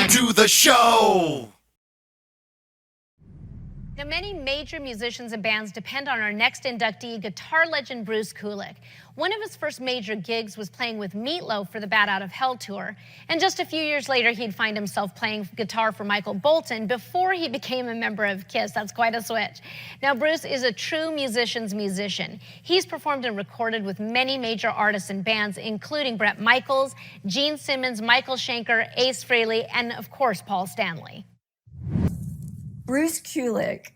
to the show! Now, many major musicians and bands depend on our next inductee, guitar legend Bruce Kulick. One of his first major gigs was playing with Meat Loaf for the Bat Out of Hell tour. And just a few years later, he'd find himself playing guitar for Michael Bolton before he became a member of Kiss. That's quite a switch. Now, Bruce is a true musician's musician. He's performed and recorded with many major artists and bands, including Bret Michaels, Gene Simmons, Michael Schenker, Ace Frehley, and of course, Paul Stanley. Bruce Kulick,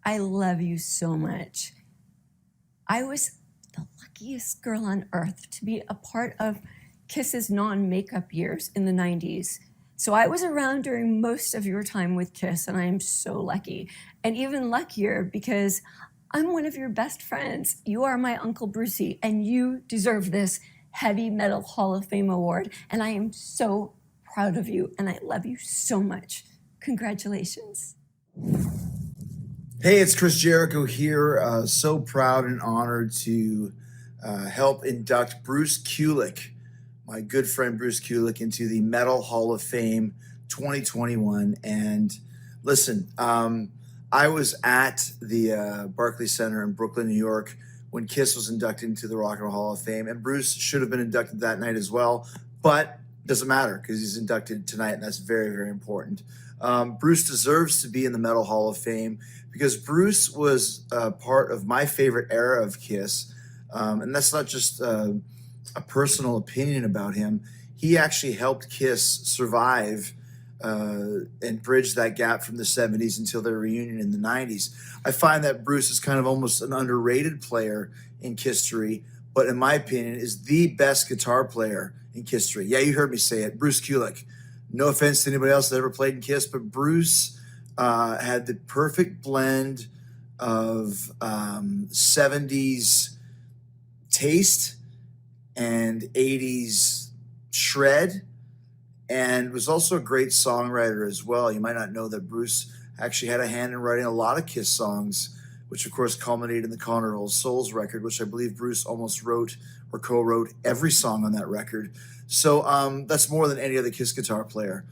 I love you so much. I was the luckiest girl on earth to be a part of Kiss's non-makeup years in the 90s. So I was around during most of your time with Kiss, and I am so lucky. And even luckier because I'm one of your best friends. You are my Uncle Brucey, and you deserve this Heavy Metal Hall of Fame award. And I am so proud of you, and I love you so much. Congratulations. Hey, it's Chris Jericho here. So proud and honored to help induct Bruce Kulick, my good friend Bruce Kulick, into the Metal Hall of Fame 2021. And listen, I was at the Barclays Center in Brooklyn, New York, when Kiss was inducted into the Rock and Roll Hall of Fame. And Bruce should have been inducted that night as well, but it doesn't matter because he's inducted tonight, and that's very, very important. Bruce deserves to be in the Metal Hall of Fame because Bruce was part of my favorite era of Kiss. And that's not just a personal opinion about him. He actually helped Kiss survive and bridge that gap from the 70s until their reunion in the 90s. I find that Bruce is kind of almost an underrated player in Kiss history, but in my opinion is the best guitar player in Kiss history. Yeah, you heard me say it, Bruce Kulick. No offense to anybody else that ever played in Kiss, but Bruce had the perfect blend of 70s taste and 80s shred, and was also a great songwriter as well. You might not know that Bruce actually had a hand in writing a lot of Kiss songs, which of course culminated in the Conrad Old Souls record, which I believe Bruce almost wrote or co-wrote every song on that record. So that's more than any other Kiss guitar player.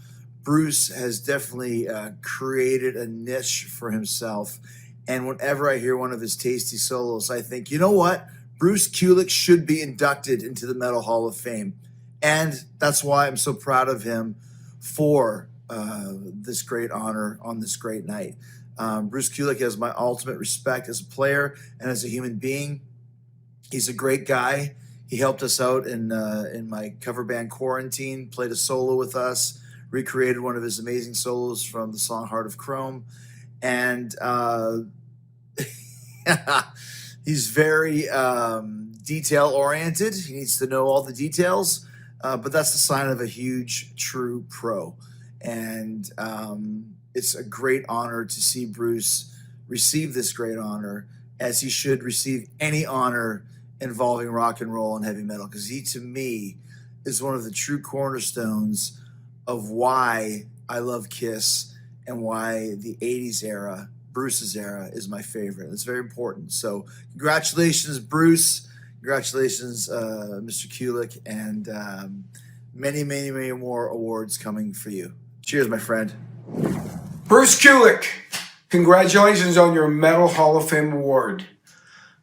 Bruce has definitely created a niche for himself. And whenever I hear one of his tasty solos, I think, you know what? Bruce Kulick should be inducted into the Metal Hall of Fame. And that's why I'm so proud of him for this great honor on this great night. Bruce Kulick has my ultimate respect as a player and as a human being. He's a great guy. He helped us out in my cover band Quarantine, played a solo with us, recreated one of his amazing solos from the song Heart of Chrome. And he's very detail-oriented. He needs to know all the details, but that's the sign of a huge, true pro. And it's a great honor to see Bruce receive this great honor, as he should receive any honor involving rock and roll and heavy metal, because he, to me, is one of the true cornerstones of why I love Kiss and why the 80s era, Bruce's era, is my favorite. It's very important. So congratulations, Bruce. Congratulations, Mr. Kulick, and many, many, many more awards coming for you. Cheers, my friend. Bruce Kulick, congratulations on your Metal Hall of Fame award.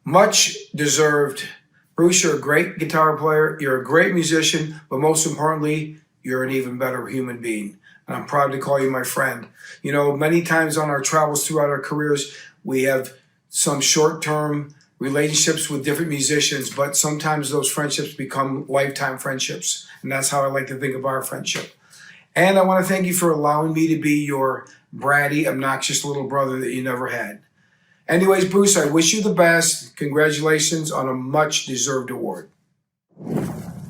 Much deserved. Bruce, you're a great guitar player, you're a great musician, but most importantly, you're an even better human being. And I'm proud to call you my friend. You know, many times on our travels throughout our careers, we have some short-term relationships with different musicians, but sometimes those friendships become lifetime friendships. And that's how I like to think of our friendship. And I want to thank you for allowing me to be your bratty, obnoxious little brother that you never had. Anyways, Bruce, I wish you the best. Congratulations on a much-deserved award.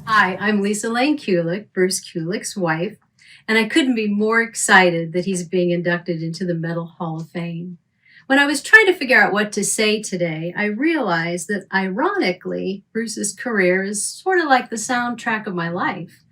Hi, I'm Lisa Lane Kulick, Bruce Kulick's wife, and I couldn't be more excited that he's being inducted into the Metal Hall of Fame. When I was trying to figure out what to say today, I realized that, ironically, Bruce's career is sort of like the soundtrack of my life.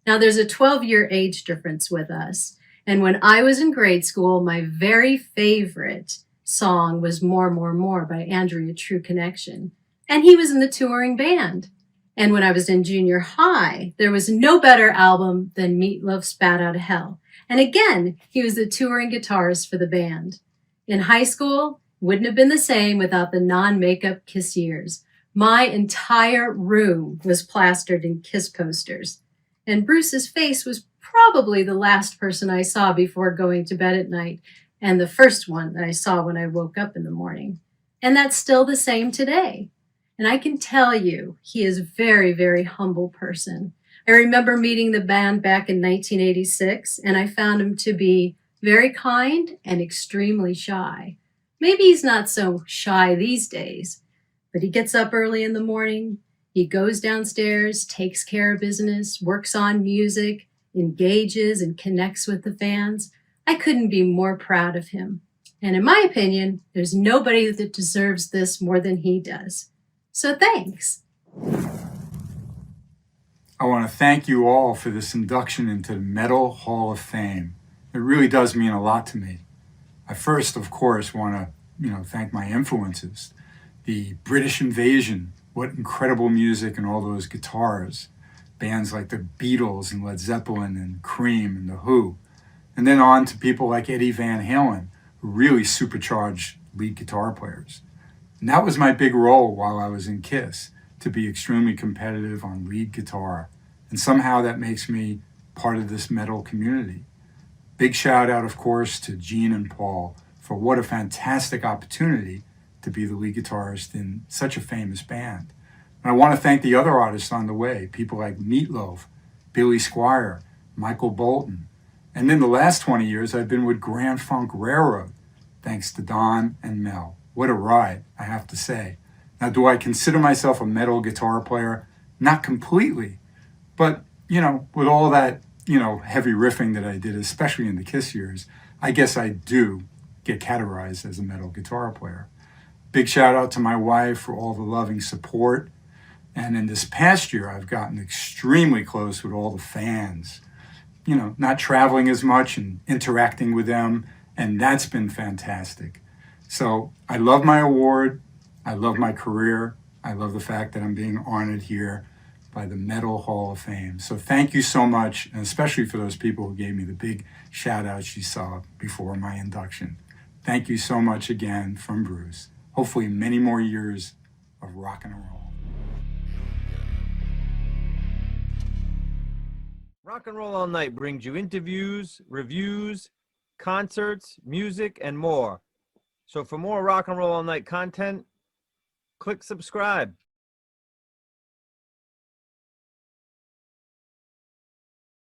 Now, there's a 12-year age difference with us, and when I was in grade school, my very favorite song was More, More, More by Andrea True Connection, and he was in the touring band. And when I was in junior high, there was no better album than Meatloaf's Bat Out of Hell. And again, he was the touring guitarist for the band. In high school, wouldn't have been the same without the non-makeup Kiss years. My entire room was plastered in Kiss posters. And Bruce's face was probably the last person I saw before going to bed at night, and the first one that I saw when I woke up in the morning. And that's still the same today. And I can tell you, he is a very, very humble person. I remember meeting the band back in 1986, and I found him to be very kind and extremely shy. Maybe he's not so shy these days, but he gets up early in the morning, he goes downstairs, takes care of business, works on music, engages and connects with the fans. I couldn't be more proud of him. And in my opinion, there's nobody that deserves this more than he does. So thanks. I want to thank you all for this induction into the Metal Hall of Fame. It really does mean a lot to me. I first, of course, want to, thank my influences. The British Invasion, what incredible music and all those guitars. Bands like the Beatles and Led Zeppelin and Cream and The Who. And then on to people like Eddie Van Halen, who really supercharged lead guitar players. And that was my big role while I was in Kiss, to be extremely competitive on lead guitar. And somehow that makes me part of this metal community. Big shout out, of course, to Gene and Paul for what a fantastic opportunity to be the lead guitarist in such a famous band. And I want to thank the other artists on the way, people like Meatloaf, Billy Squier, Michael Bolton. And in the last 20 years, I've been with Grand Funk Railroad, thanks to Don and Mel. What a ride, I have to say. Now, do I consider myself a metal guitar player? Not completely, but, with all that, heavy riffing that I did, especially in the Kiss years, I guess I do get categorized as a metal guitar player. Big shout out to my wife for all the loving support. And in this past year, I've gotten extremely close with all the fans, not traveling as much and interacting with them. And that's been fantastic. So I love my award. I love my career. I love the fact that I'm being honored here by the Metal Hall of Fame. So thank you so much, and especially for those people who gave me the big shout outs you saw before my induction. Thank you so much again from Bruce. Hopefully many more years of rock and roll. Rock and Roll All Night brings you interviews, reviews, concerts, music, and more. So for more Rock and Roll All Night content, click subscribe.